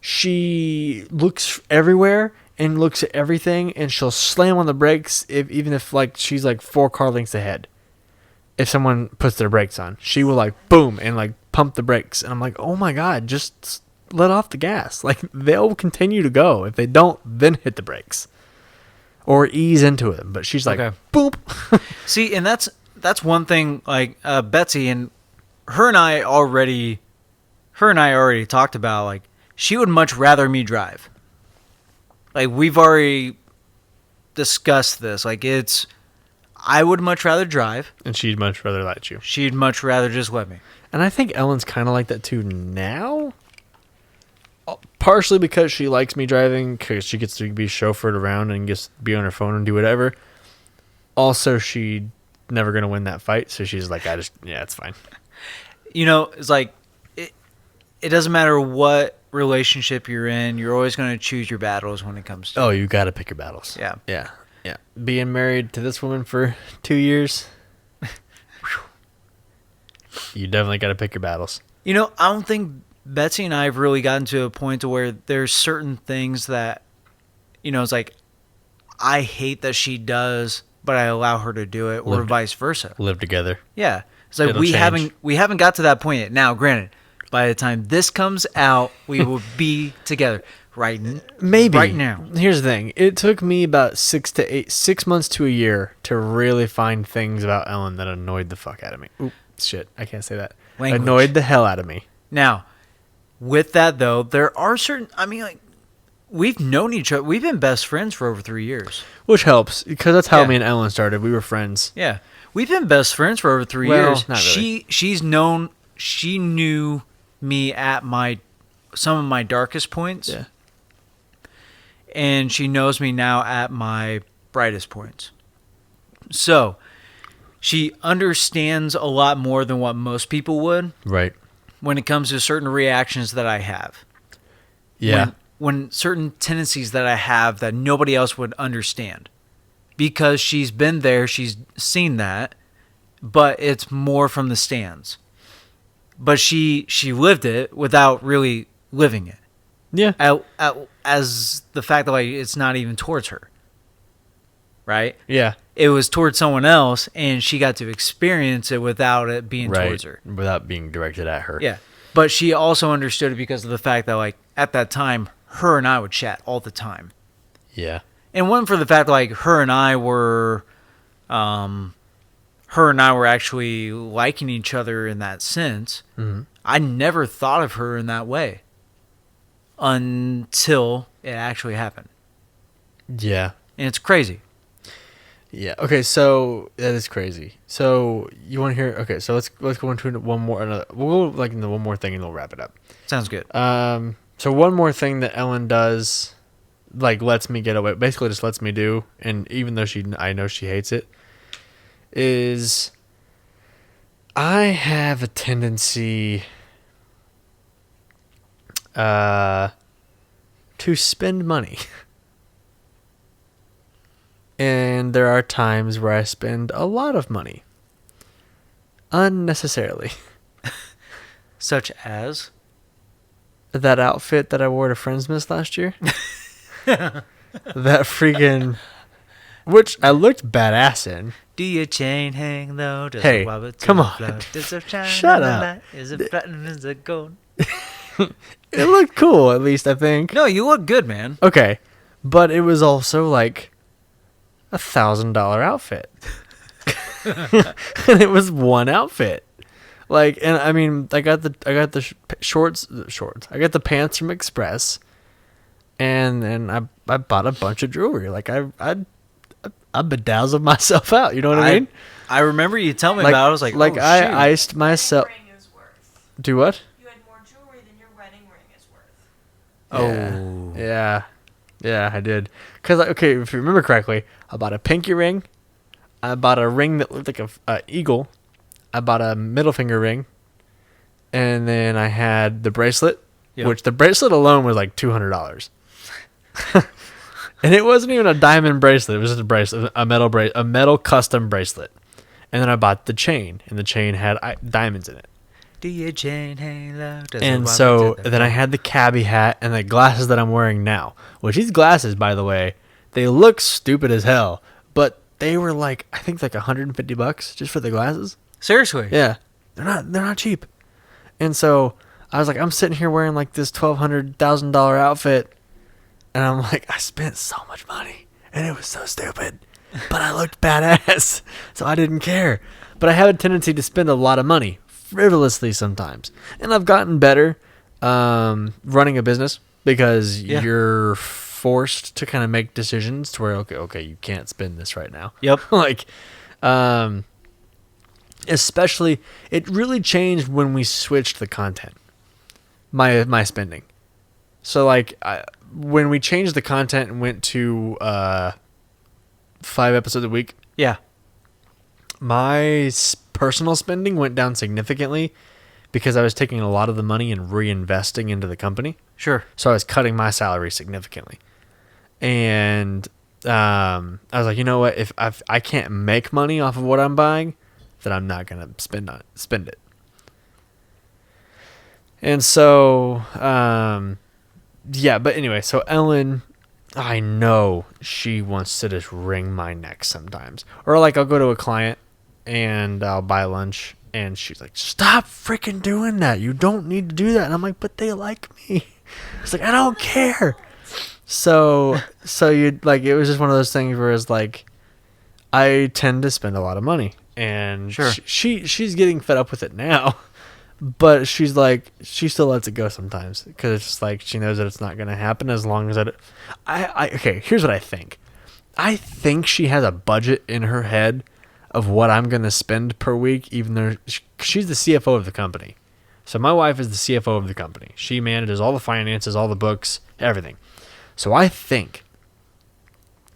she looks everywhere and looks at everything, and she'll slam on the brakes even if like she's like 4 car lengths ahead. If someone puts their brakes on, she will like boom and like pump the brakes, and I'm like, oh my god, just let off the gas. Like, they'll continue to go. If they don't, then hit the brakes or ease into it. But she's like, Okay. boop. See, and that's one thing. Like Betsy and her and I already talked about. Like, she would much rather me drive. Like, we've already discussed this. Like, I would much rather drive. And she'd much rather let you. She'd much rather just let me. And I think Ellen's kind of like that too now. Partially because she likes me driving, because she gets to be chauffeured around and gets to be on her phone and do whatever. Also, she never going to win that fight, so she's like, it's fine. You know, it's like, it doesn't matter what relationship you're in, you're always going to choose your battles when it comes to Oh, you got to pick your battles. Yeah. Yeah. Yeah. Being married to this woman for 2 years, you definitely got to pick your battles. You know, I don't think Betsy and I have really gotten to a point to where there's certain things that, you know, it's like, I hate that she does, but I allow her to do it, or vice versa. Live together. Yeah. It's like, It'll we change. haven't got to that point yet. Now, granted, by the time this comes out, we will be together Maybe. right now. Here's the thing. It took me about 6 months to a year to really find things about Ellen that annoyed the fuck out of me. Oop, shit. I can't say that. Language. Annoyed the hell out of me. Now, with that though, there are certain, I mean, like, we've known each other. We've been best friends for over 3 years. Which helps, because that's how Yeah. me and Ellen started. We were friends. Yeah. We've been best friends for over 3 Well, years. not really. She knew me at some of my darkest points. Yeah. And she knows me now at my brightest points. So, she understands a lot more than what most people would Right. when it comes to certain reactions that I have. Yeah. When certain tendencies that I have that nobody else would understand. Because she's been there, she's seen that, but it's more from the stands. But she lived it without really living it. Yeah. As the fact that, like, it's not even towards her. Right? Yeah. It was towards someone else, and she got to experience it without it being towards her. Without being directed at her. Yeah. But she also understood it because of the fact that, like, at that time, her and I would chat all the time. Yeah. And one for the fact that, like, her and I were actually liking each other in that sense. Mm-hmm. I never thought of her in that way until it actually happened. Yeah. And it's crazy. Yeah. Okay. So that is crazy. So you want to hear? Okay. So let's go into one more. We'll go like into one more thing and we'll wrap it up. Sounds good. So one more thing that Ellen does, like, lets me get away. Basically, just lets me do, and even though I know she hates it, is I have a tendency to spend money. And there are times where I spend a lot of money. Unnecessarily. Such as? That outfit that I wore to Friends Miss last year. That freaking... Which I looked badass in. Do your chain hang low? Does Hey, it wobble to come the on. floor? Does it shine Shut in the up. light? Is it platinum? Is it gold? It looked cool, at least, I think. No, you look good, man. Okay. But it was also like $1,000 outfit. And it was one outfit. Like, and I mean, I got the shorts. I got the pants from Express, and then I bought a bunch of jewelry. Like I bedazzled myself out. You know what I mean? I remember you telling me Like, about it. I was like, like oh, I shoot. iced myself. Ring is worth. Do what? You had more jewelry than your wedding ring is worth. Oh. Yeah, I did. Cause okay, if you remember correctly, I bought a pinky ring. I bought a ring that looked like a eagle. I bought a middle finger ring, and then I had the bracelet, Yep. which the bracelet alone was like $200. And it wasn't even a diamond bracelet. It was just a bracelet, a metal custom bracelet. And then I bought the chain, and the chain had diamonds in it. Do your chain halo? And so then I had the cabbie hat and the glasses that I'm wearing now. Which these glasses, by the way, they look stupid as hell, but they were like, I think like $150 just for the glasses. Seriously? Yeah, they're not cheap. And so I was like, I'm sitting here wearing like this $1,200,000 outfit, and I'm like, I spent so much money, and it was so stupid, but I looked badass, so I didn't care. But I have a tendency to spend a lot of money frivolously sometimes, and I've gotten better running a business because you're forced to kind of make decisions to where okay, you can't spend this right now. Yep. Like, especially it really changed when we switched the content. My spending. So like when we changed the content and went to 5 episodes a week. Yeah. My personal spending went down significantly because I was taking a lot of the money and reinvesting into the company. Sure. So I was cutting my salary significantly. And I was like, you know what? If I can't make money off of what I'm buying, then I'm not going to spend it. And so, yeah, but anyway, so Ellen, I know she wants to just wring my neck sometimes. Or like I'll go to a client and I'll buy lunch and she's like, stop freaking doing that. You don't need to do that. And I'm like, but they like me. It's like, I don't care. So you like, it was just one of those things where it's like, I tend to spend a lot of money, and sure. she's getting fed up with it now, but she's like, she still lets it go sometimes because it's just like, she knows that it's not going to happen as long as okay, here's what I think. I think she has a budget in her head of what I'm going to spend per week, even though she's the CFO of the company. So my wife is the CFO of the company. She manages all the finances, all the books, everything. So I think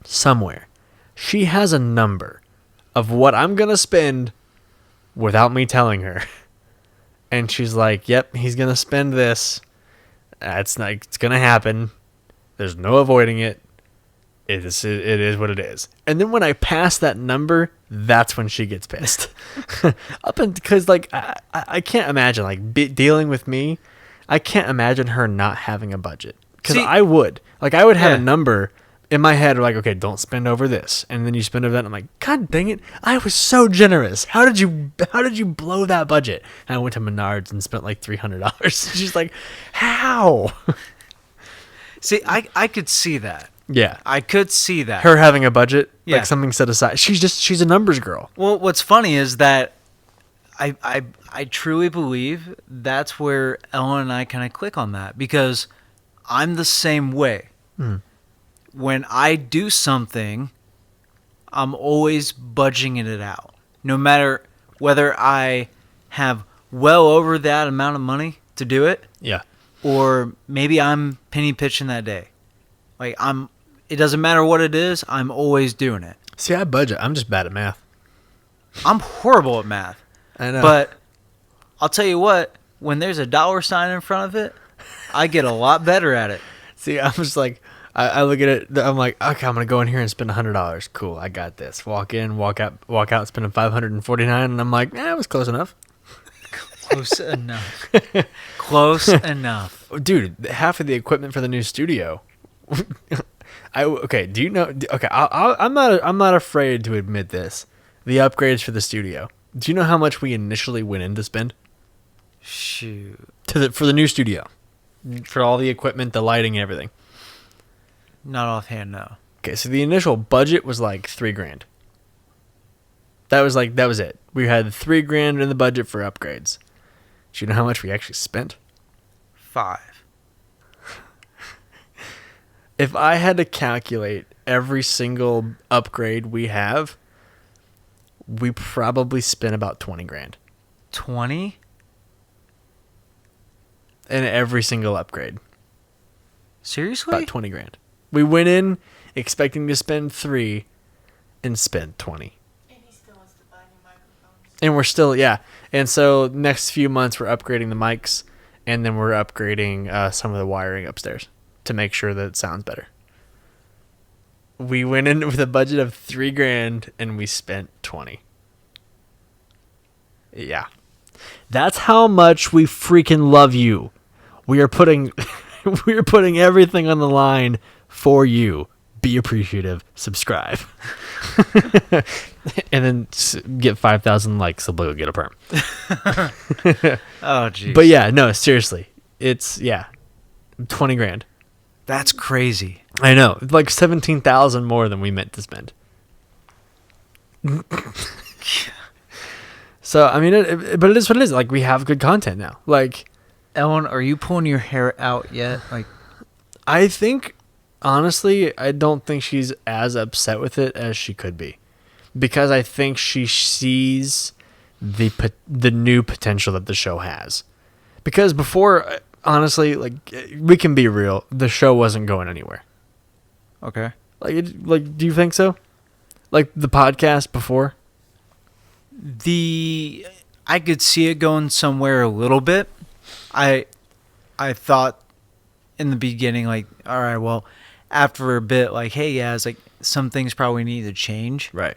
somewhere she has a number of what I'm going to spend without me telling her. And she's like, yep, he's going to spend this. It's going to happen. There's no avoiding it. It is what it is. And then when I pass that number, that's when she gets pissed. Because like I can't imagine like dealing with me. I can't imagine her not having a budget. Because I would have a number in my head, like, okay, don't spend over this, and then you spend over that. And I'm like, God dang it! I was so generous. How did you blow that budget? And I went to Menards and spent like $300. She's like, how? See, I could see that. Yeah, I could see that. Her having a budget, Yeah. like something set aside. She's a numbers girl. Well, what's funny is that I truly believe that's where Ellen and I kind of click on that, because I'm the same way. Mm. When I do something, I'm always budgeting it out. No matter whether I have well over that amount of money to do it, Yeah. or maybe I'm penny pitching that day. Like it doesn't matter what it is, I'm always doing it. See, I budget. I'm just bad at math. I'm horrible at math. I know. But I'll tell you what, when there's a dollar sign in front of it, I get a lot better at it. See, I'm just like, I look at it. I'm like, okay, I'm gonna go in here and spend $100. Cool, I got this. Walk in, walk out, spending $549, and I'm like, it was close enough. Close enough. Close enough. Dude, half of the equipment for the new studio. Do you know? Okay, I'm not afraid to admit this. The upgrades for the studio. Do you know how much we initially went in to spend? Shoot. For the new studio, for all the equipment, the lighting, and everything. Not offhand, no. Okay, so the initial budget was like $3,000. That was it. We had $3,000 in the budget for upgrades. Do you know how much we actually spent? 5. If I had to calculate every single upgrade we have, we probably spent about $20,000. 20? In every single upgrade. Seriously? About $20,000. We went in expecting to spend 3 and spent 20. And he still wants to buy new microphones. And we're still, yeah. And so next few months we're upgrading the mics, and then we're upgrading some of the wiring upstairs to make sure that it sounds better. We went in with a budget of $3,000 and we spent 20. Yeah. That's how much we freaking love you. We are putting everything on the line for you. Be appreciative. Subscribe. And then get 5,000 likes so we'll get a perm. Oh, geez. But yeah, no, seriously. It's, $20,000. That's crazy. I know. Like 17,000 more than we meant to spend. So, I mean, but it is what it is. Like, we have good content now. Like, Ellen, are you pulling your hair out yet? Like, I think, honestly, I don't think she's as upset with it as she could be. Because I think she sees the new potential that the show has. Because before, honestly, like, we can be real, the show wasn't going anywhere. okay. Like, do you think so? Like, the podcast before? I could see it going somewhere a little bit. I thought in the beginning, like, all right, well, after a bit, like, hey, yeah, it's like some things probably need to change. Right.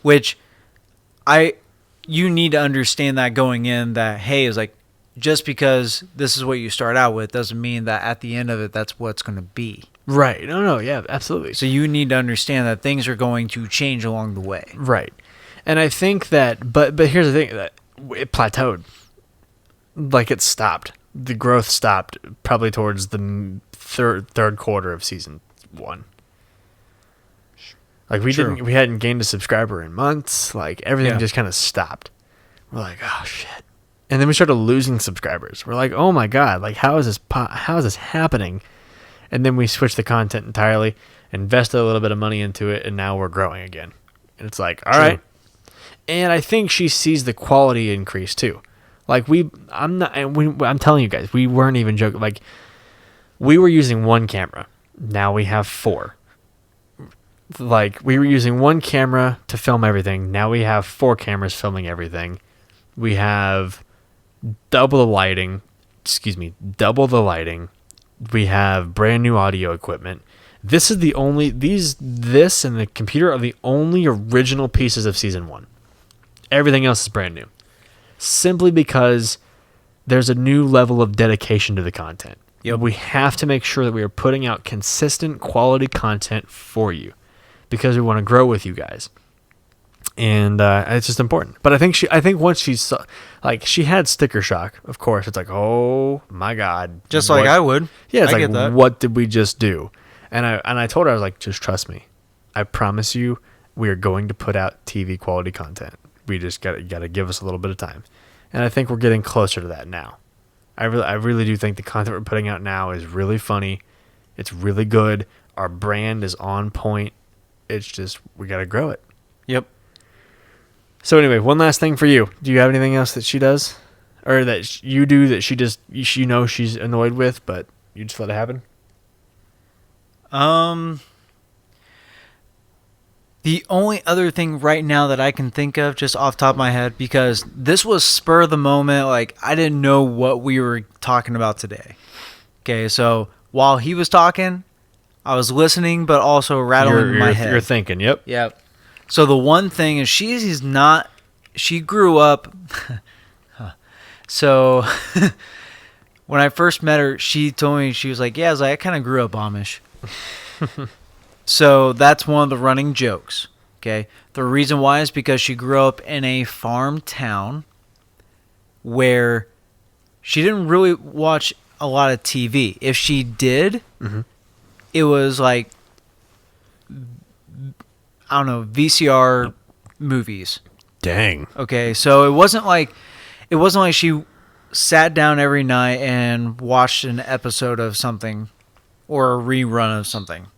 Which you need to understand that going in, that, hey, it's like, just because this is what you start out with doesn't mean that at the end of it, that's what's going to be. Right. No, yeah, absolutely. So you need to understand that things are going to change along the way. Right. And I think that, but here's the thing, that it plateaued. Like, it stopped. The growth stopped probably towards the third quarter of season 1. Like, we hadn't gained a subscriber in months. Like, everything just kind of stopped. We're like, oh shit. And then we started losing subscribers. We're like, oh my God, like, how is this happening? And then we switched the content entirely, invested a little bit of money into it, and now we're growing again. And it's like, all right. And I think she sees the quality increase too. Like, I'm telling you guys, we weren't even joking. Like, we were using one camera. Now we have 4. Like, we were using one camera to film everything. Now we have 4 cameras filming everything. We have double the lighting. We have brand new audio equipment. This and the computer are the only original pieces of season 1. Everything else is brand new. Simply because there's a new level of dedication to the content. Yep. We have to make sure that we are putting out consistent quality content for you, because we want to grow with you guys. And it's just important. But I think once she saw, like, she had sticker shock, of course. It's like, oh my God. Just like I would. Yeah, it's I like, get that. What did we just do? And I told her, I was like, just trust me. I promise you, we are going to put out TV quality content. We just gotta give us a little bit of time. And I think we're getting closer to that now. I really do think the content we're putting out now is really funny. It's really good. Our brand is on point. It's just, we gotta grow it. Yep. So anyway, one last thing for you. Do you have anything else that she does? Or that you do that she just, she's annoyed with, but you just let it happen? The only other thing right now that I can think of, just off the top of my head, because this was spur of the moment, like, I didn't know what we were talking about today. Okay, so while he was talking, I was listening, but also rattling my head. You're thinking, yep. Yep. So the one thing is, she grew up. So when I first met her, she told me, she was like, yeah, I kind of grew up Amish. So that's one of the running jokes. Okay. The reason why is because she grew up in a farm town where she didn't really watch a lot of TV. If she did, it was like, I don't know, VCR movies. Dang. Okay, so it wasn't like she sat down every night and watched an episode of something or a rerun of something.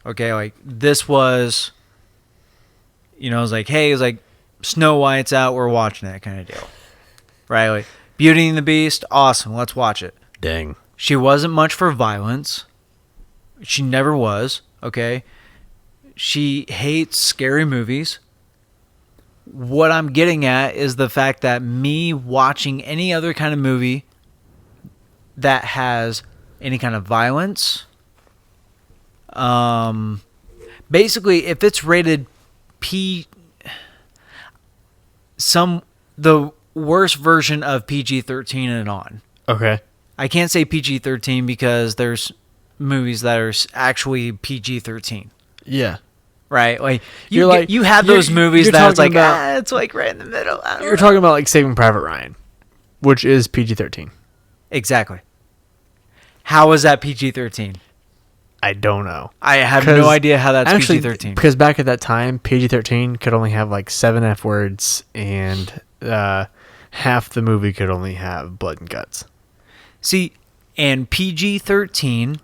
Okay, like, this was, it was like, hey, it's like Snow White's out, we're watching it kind of deal. Right? Like, Beauty and the Beast, awesome, let's watch it. Dang. She wasn't much for violence. She never was, okay? She hates scary movies. What I'm getting at is the fact that me watching any other kind of movie that has any kind of violence, basically, if it's rated the worst version of PG-13 and on. Okay. I can't say PG-13 because there's movies that are actually PG-13. Yeah. Right? Like You're you have those movies you're that it's talking like, about- it's like right in the middle. I don't You're know. talking about like Saving Private Ryan, which is PG-13. Exactly. How is that PG-13? I don't know. I have 'Cause no idea how that's actually, PG-13. Because back at that time, PG-13 could only have like 7 F words, and half the movie could only have blood and guts. See, and PG-13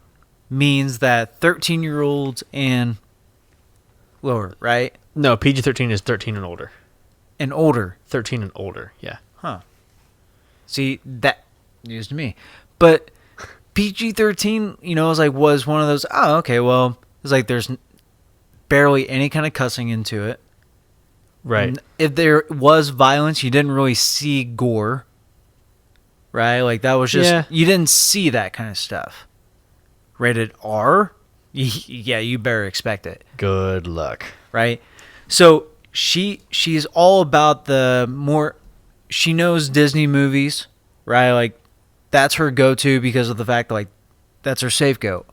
means that 13-year-olds and lower, right? No, PG-13 is 13 and older. And older. 13 and older, yeah. Huh. See, that news to me. But PG-13, was one of those, oh, okay, well, it's like there's barely any kind of cussing into it. Right. And if there was violence, you didn't really see gore. Right? Like that was just, you didn't see that kind of stuff. Rated R? Yeah, you better expect it. Good luck. Right? So she's all about she knows Disney movies, right? Like that's her go-to because of the fact that like that's her safe go.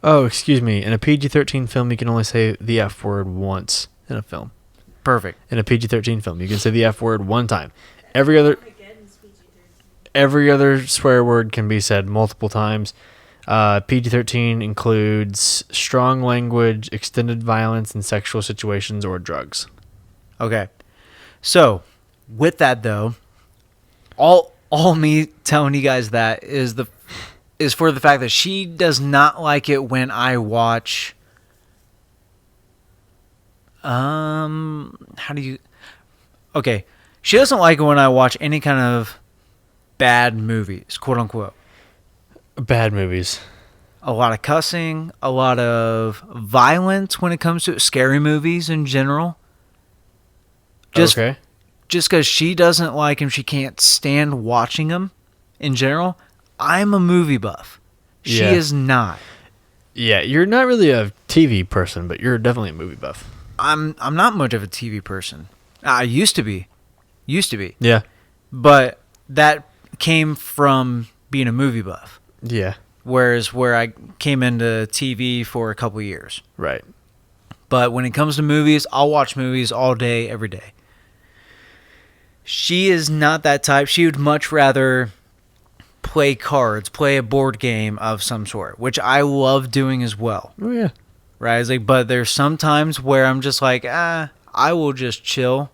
Oh, excuse me. In a PG-13 film, you can only say the F word once in a film. Perfect. In a PG-13 film, you can say the F word one time. Every other swear word can be said multiple times. PG-13 includes strong language, extended violence in sexual situations, or drugs. Okay. So, with that though, all me telling you guys that is for the fact that she does not like it when I watch Okay. She doesn't like it when I watch any kind of bad movies, quote unquote. Bad movies. A lot of cussing, a lot of violence when it comes to scary movies in general. Okay. Just because she doesn't like them, she can't stand watching them in general. I'm a movie buff. She Yeah. is not. Yeah, you're not really a TV person, but you're definitely a movie buff. I'm not much of a TV person. I used to be. Yeah. But that came from being a movie buff. Yeah. Whereas where I came into TV for a couple years. Right. But when it comes to movies, I'll watch movies all day, every day. She is not that type. She would much rather play cards, play a board game of some sort, which I love doing as well. Oh, yeah. Right? It's like, but there's some times where I'm just like, I will just chill,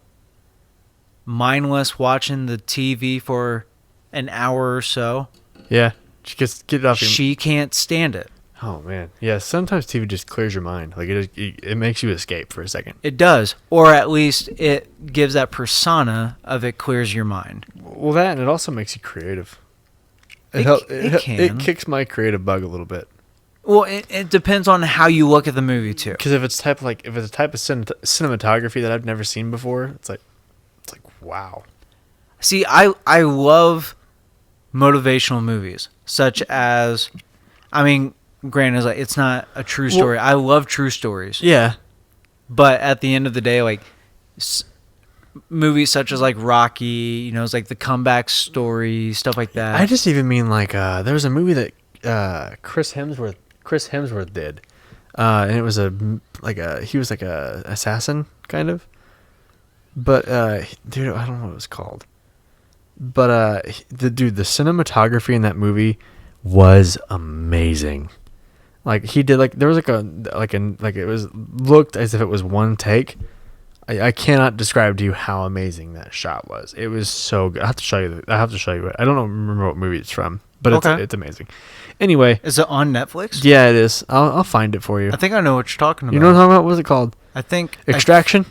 mindless watching the TV for an hour or so. Yeah. She gets get it off. She can't stand it. Oh man, yeah. Sometimes TV just clears your mind. Like it makes you escape for a second. It does, or at least it gives that persona of it clears your mind. Well, that and it also makes you creative. It can. It kicks my creative bug a little bit. Well, it depends on how you look at the movie too. Because if it's a type of cinematography that I've never seen before, it's like wow. See, I love motivational movies, such as, granted, it's not a true story. I love true stories. Yeah. But at the end of the day, like movies such as like Rocky, it's like the comeback story, stuff like that. I just even mean like there was a movie that Chris Hemsworth did, and it was he was like a assassin kind of, but dude, I don't know what it was called. But the cinematography in that movie was amazing. Like he did there was it was looked as if it was one take. I cannot describe to you how amazing that shot was. It was so good. I have to show you it. I don't remember what movie it's from, but it's amazing. Anyway, is it on Netflix? Yeah, it is. I'll find it for you. I think I know what you're talking about. You know what I'm talking about? What is it called? I think Extraction.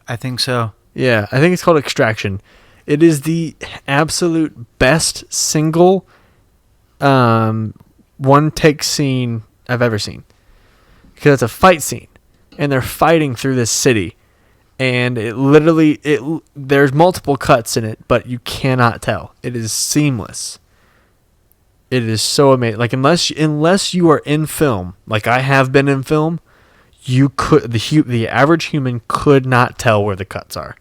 I think so. Yeah, I think it's called Extraction. It is the absolute best single one take scene I've ever seen. Because it's a fight scene. And they're fighting through this city. And there's multiple cuts in it, but you cannot tell. It is seamless. It is so amazing. Like unless you are in film, like I have been in film, the average human could not tell where the cuts are.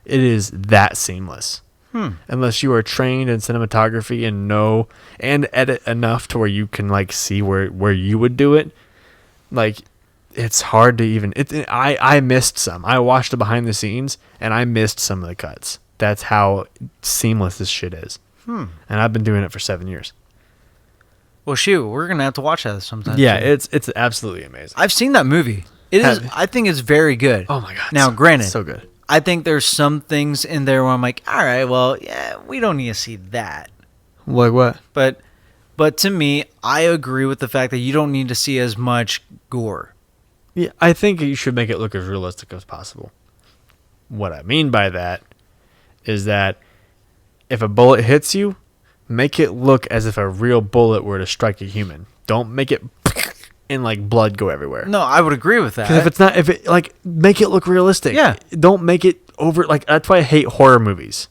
It is that seamless. Unless you are trained in cinematography and edit enough to where you can like see where you would do it. Like, it's hard to even. I missed some. I watched the behind the scenes and I missed some of the cuts. That's how seamless this shit is. And I've been doing it for 7 years. Well, shoot, we're gonna have to watch that sometime. Yeah, soon. it's absolutely amazing. I've seen that movie. I think it's very good. Oh my god! Now, granted, so good. I think there's some things in there where I'm like, all right, well, yeah, we don't need to see that. Like what? But to me, I agree with the fact that you don't need to see as much gore. Yeah, I think you should make it look as realistic as possible. What I mean by that is that if a bullet hits you, make it look as if a real bullet were to strike a human. Don't make it and like blood go everywhere. No, I would agree with that. Because make it look realistic. Yeah. Don't make it over. Like, that's why I hate horror movies.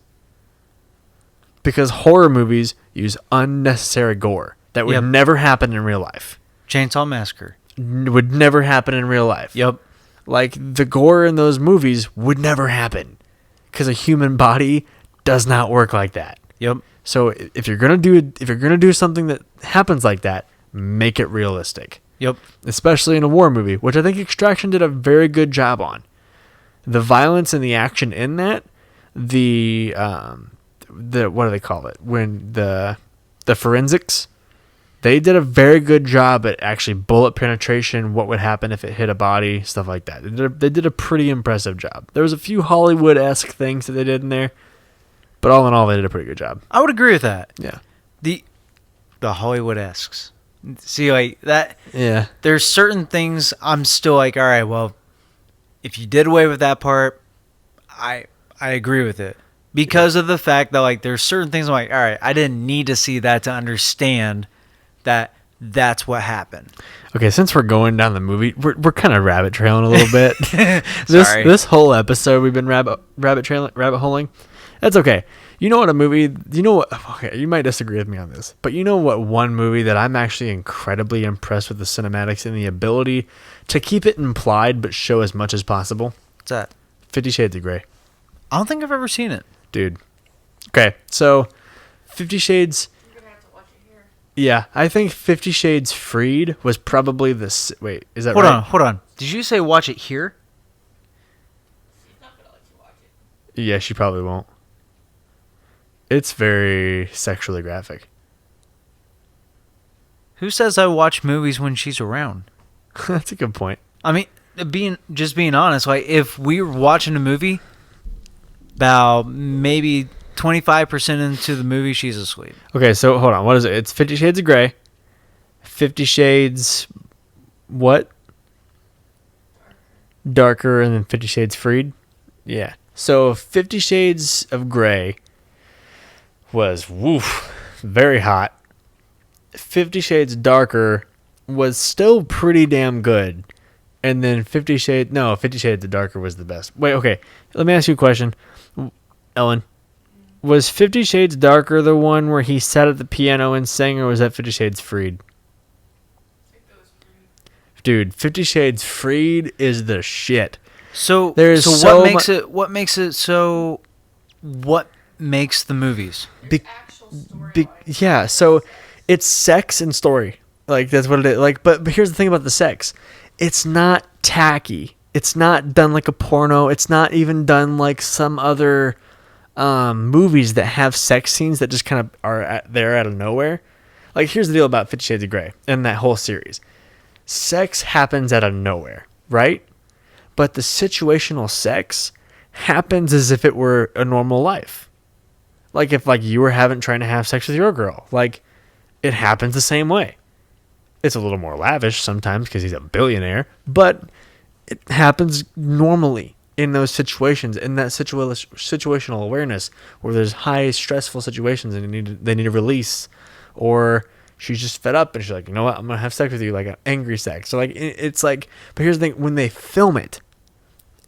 Because horror movies use unnecessary gore that would never happen in real life. Chainsaw Massacre Would never happen in real life. Yep. Like, the gore in those movies would never happen because a human body does not work like that. Yep. So if you're gonna do something that happens like that, make it realistic. Yep. Especially in a war movie, which I think Extraction did a very good job on. The violence and the action in that, the what do they call it? When the forensics, they did a very good job at actually bullet penetration, what would happen if it hit a body, stuff like that. They did a pretty impressive job. There was a few Hollywood-esque things that they did in there, but all in all, they did a pretty good job. I would agree with that. Yeah. The Hollywood-esques. See, like that. Yeah. There's certain things I'm still like, all right, well, if you did away with that part, I agree with it. Because of the fact that, like, there's certain things I'm like, all right, I didn't need to see that to understand that that's what happened. Okay, since we're going down the movie, we're kind of rabbit trailing a little bit. Sorry. This whole episode we've been rabbit holing. That's okay. You know what okay, you might disagree with me on this, but you know what one movie that I'm actually incredibly impressed with the cinematics and the ability to keep it implied but show as much as possible? What's that? 50 Shades of Grey. I don't think I've ever seen it. Dude. Okay, so 50 Shades... You're going to have to watch it here. Yeah, I think 50 Shades Freed was probably Wait, is that right? Hold on. Did you say watch it here? She's not going to let you watch it. Yeah, she probably won't. It's very sexually graphic. Who says I watch movies when she's around? That's a good point. I mean, being honest, like if we were watching a movie, about maybe 25% into the movie, she's asleep. Okay, so hold on. What is it? It's 50 Shades of Grey. 50 Shades... What? Darker, and then 50 Shades Freed? Yeah. So 50 Shades of Grey was, very hot. 50 Shades Darker was still pretty damn good. And then 50 Shades of Darker was the best. Wait, okay. Let me ask you a question. Ellen, was 50 Shades Darker the one where he sat at the piano and sang, or was that 50 Shades Freed? I think that was Freed. Dude, 50 Shades Freed is the shit. So what makes the movies? Actual story. Yeah, so it's sex and story. Like, that's what it is. Like, but here's the thing about the sex. It's not tacky. It's not done like a porno. It's not even done like some other movies that have sex scenes that just kind of are there out of nowhere. Like, here's the deal about 50 Shades of Grey and that whole series. Sex happens out of nowhere, right? But the situational sex happens as if it were a normal life. Like, if like you were trying to have sex with your girl, like, it happens the same way. It's a little more lavish sometimes because he's a billionaire, but it happens normally in those situations, in that situational awareness where there's high stressful situations and they need a release, or she's just fed up and she's like, you know what, I'm gonna have sex with you, like an angry sex. So like it's like, but here's the thing: when they film it,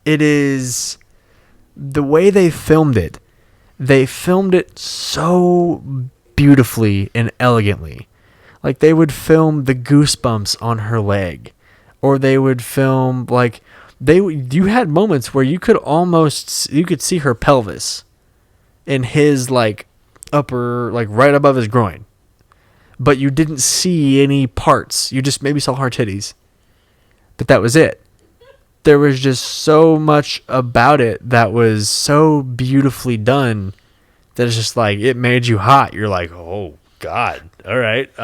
it is the way they filmed it. They filmed it so beautifully and elegantly. Like, they would film the goosebumps on her leg, or they would film like you had moments where you could see her pelvis in his like upper, like right above his groin, but you didn't see any parts. You just maybe saw her titties, but that was it. There was just so much about it that was so beautifully done that it's just like it made you hot. You're like, oh God, all right.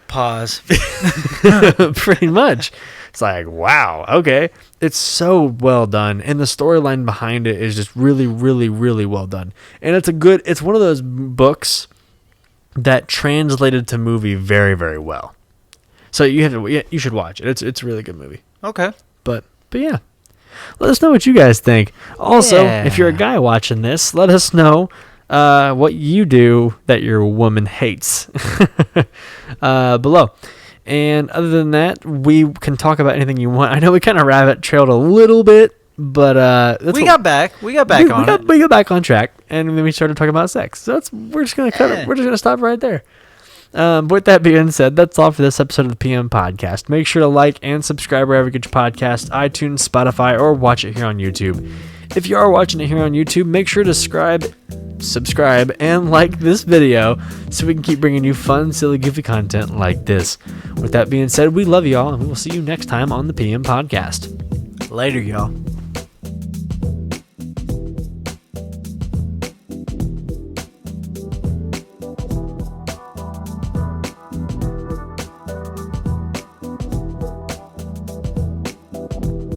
Pause. Pretty much. It's like, wow, okay. It's so well done, and the storyline behind it is just really, really, really well done. And it's one of those books that translated to movie very, very well. So you should watch it. It's a really good movie. Okay. But yeah. Let us know what you guys think. Also, Yeah. if you're a guy watching this, let us know what you do that your woman hates below. And other than that, we can talk about anything you want. I know we kind of rabbit trailed a little bit, but We got back on it. We got back on track, and then we started talking about sex. So we're just gonna cut it. We're just gonna stop right there. But with that being said, that's all for this episode of the PM Podcast. Make sure to like and subscribe wherever you get your podcast, iTunes, Spotify, or watch it here on YouTube. If you are watching it here on YouTube, make sure to subscribe, and like this video so we can keep bringing you fun, silly, goofy content like this. With that being said, we love you all, and we will see you next time on the PM Podcast. Later, y'all.